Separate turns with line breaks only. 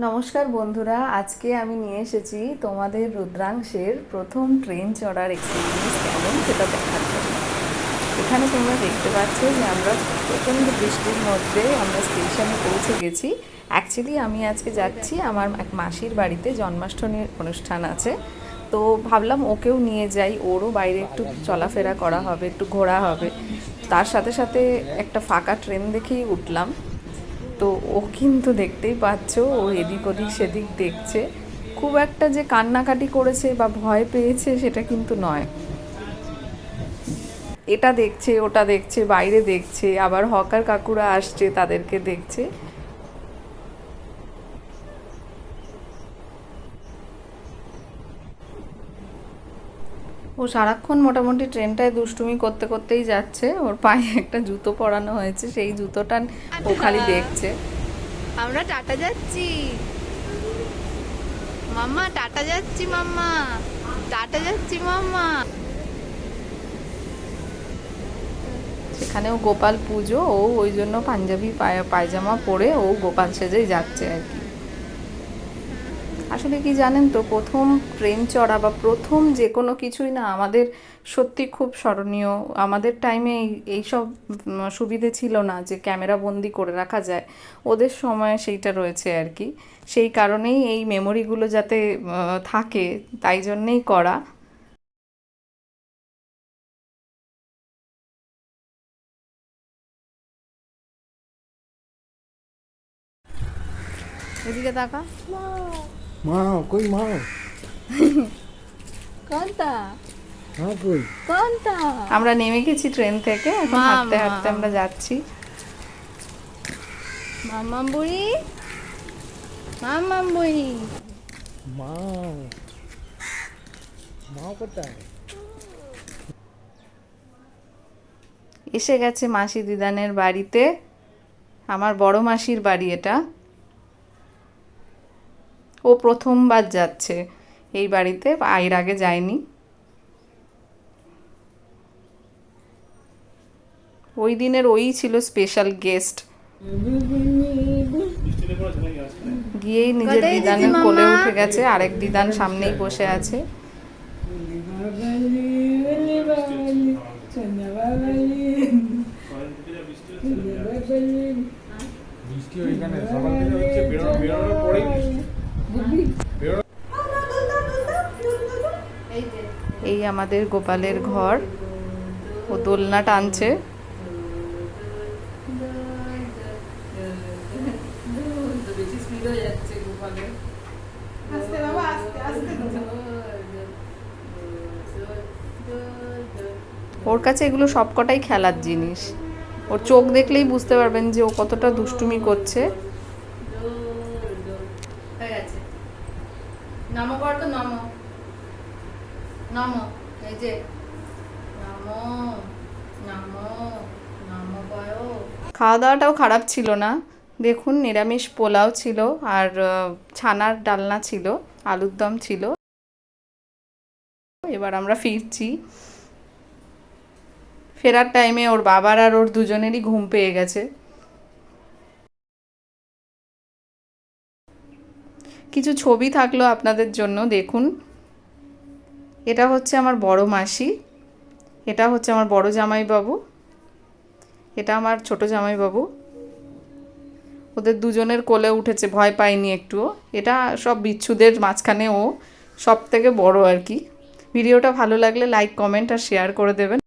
নমস্কার বন্ধুরা, আজকে আমি নিয়ে এসেছি তোমাদের রুদ্রাংশের প্রথম ট্রেন চড়ার এক্সপিরিয়েন্স কেমন সেটা দেখার জন্য। এখানে তোমরা দেখতে পাচ্ছ যে আমরা প্রচণ্ড বৃষ্টির মধ্যে আমরা স্টেশনে পৌঁছে গেছি। অ্যাকচুয়ালি আমি আজকে যাচ্ছি আমার এক মাসির বাড়িতে, জন্মাষ্টমীর অনুষ্ঠান আছে, তো ভাবলাম ওকেও নিয়ে যাই, ওরও বাইরে একটু চলাফেরা করা হবে, একটু ঘোরা হবে। তার সাথে সাথে একটা ফাঁকা ট্রেন দেখেই উঠলাম। তো ও কিন্তু দেখতেই পাচ্ছ, ও এদিক ওদিক সেদিক দেখছে। খুব একটা যে কান্নাকাটি করেছে বা ভয় পেয়েছে সেটা কিন্তু নয়। এটা দেখছে, ওটা দেখছে, বাইরে দেখছে, আবার হকার কাকুরা আসছে তাদেরকে দেখছে। ও সারাক্ষণ মোটামুটি ট্রেনটায় দুষ্টুমি করতে করতেই যাচ্ছে। ওর পায়ে একটা জুতো পরানো হয়েছে, সেই জুতোটা ও খালি দেখছে।
আমরা টাটা যাচ্ছি মাম্মা, টাটা যাচ্ছি মাম্মা, টাটা যাচ্ছি মাম্মা।
সেখানেও গোপাল পুজো, ও ওই জন্য পাঞ্জাবি পায়জামা পরে ও গোপাল সেজেই যাচ্ছে আর কি। আসলে কি জানেন তো, প্রথম ট্রেন চড়া বা প্রথম যে কোনো কিছুই না আমাদের সত্যি খুব স্মরণীয়। আমাদের টাইমে এইসব সুবিধে ছিল না যে ক্যামেরা বন্দি করে রাখা যায়, ওদের সময় সেইটা রয়েছে আর কি। সেই কারণেই এই মেমোরিগুলো যাতে থাকে, তাই জন্যেই করা। এদিকে তাকা।
মাও কই মাও
কোনটা
মাও কই
কোনটা?
আমরা নেমে গেছি ট্রেন থেকে, এখন হাঁটতে হাঁটতে আমরা যাচ্ছি।
মাম্মাম বুড়ি, মাম্মাম বুড়ি।
মাও মাও কোথায়?
এসে গেছে মাসি দিদানের বাড়িতে। আমার বড় মাসির বাড়ি এটা। ও প্রথমবার যাচ্ছে এই বাড়িতে, এর আগে যায়নি। ওই দিনের ওই ছিল স্পেশাল গেস্ট। গিয়েই নিজের
কোথায়
দিদানের
দিদি
কোলে
মামা?
উঠে গেছে, আরেক দিদান সামনেই বসে আছে।
বৃষ্টি ওইখানে সকাল থেকে হচ্ছে, বেরোনোর পরেই বৃষ্টি।
এই আমাদের গোপালের ঘর, ও দোলনা টানছে। ওর কাছে এগুলো সবকটাই খেলার জিনিস। ওর চোখ দেখলেই বুঝতে পারবেন যে ও কতটা দুষ্টুমি করছে।
নমো কর তো, নমো নমো, এই যে নমো নমো নমো করো।
খাওয়া দাওয়াটাও খারাপ ছিল না। দেখুন, নিরামিষ পোলাও ছিল, আর ছানার ডালনা ছিল, আলুর দম ছিল। এবার আমরা ফিরছি। ফেরার টাইমে ওর বাবার আর ওর দুজনেরই ঘুম পেয়ে গেছে। কিছু ছবি থাকলো আপনাদের জন্য, দেখুন। এটা হচ্ছে আমার বড় মাসি, এটা হচ্ছে আমার বড় জামাইবাবু, এটা আমার ছোট জামাইবাবু। ওদের দুজনের কোলে উঠেছে, ভয় পায়নি একটুও। এটা সব বিচ্ছুদের মাঝখানে ও সব থেকে বড় আর কি। ভিডিওটা ভালো লাগলে লাইক, কমেন্ট আর শেয়ার করে দেবেন।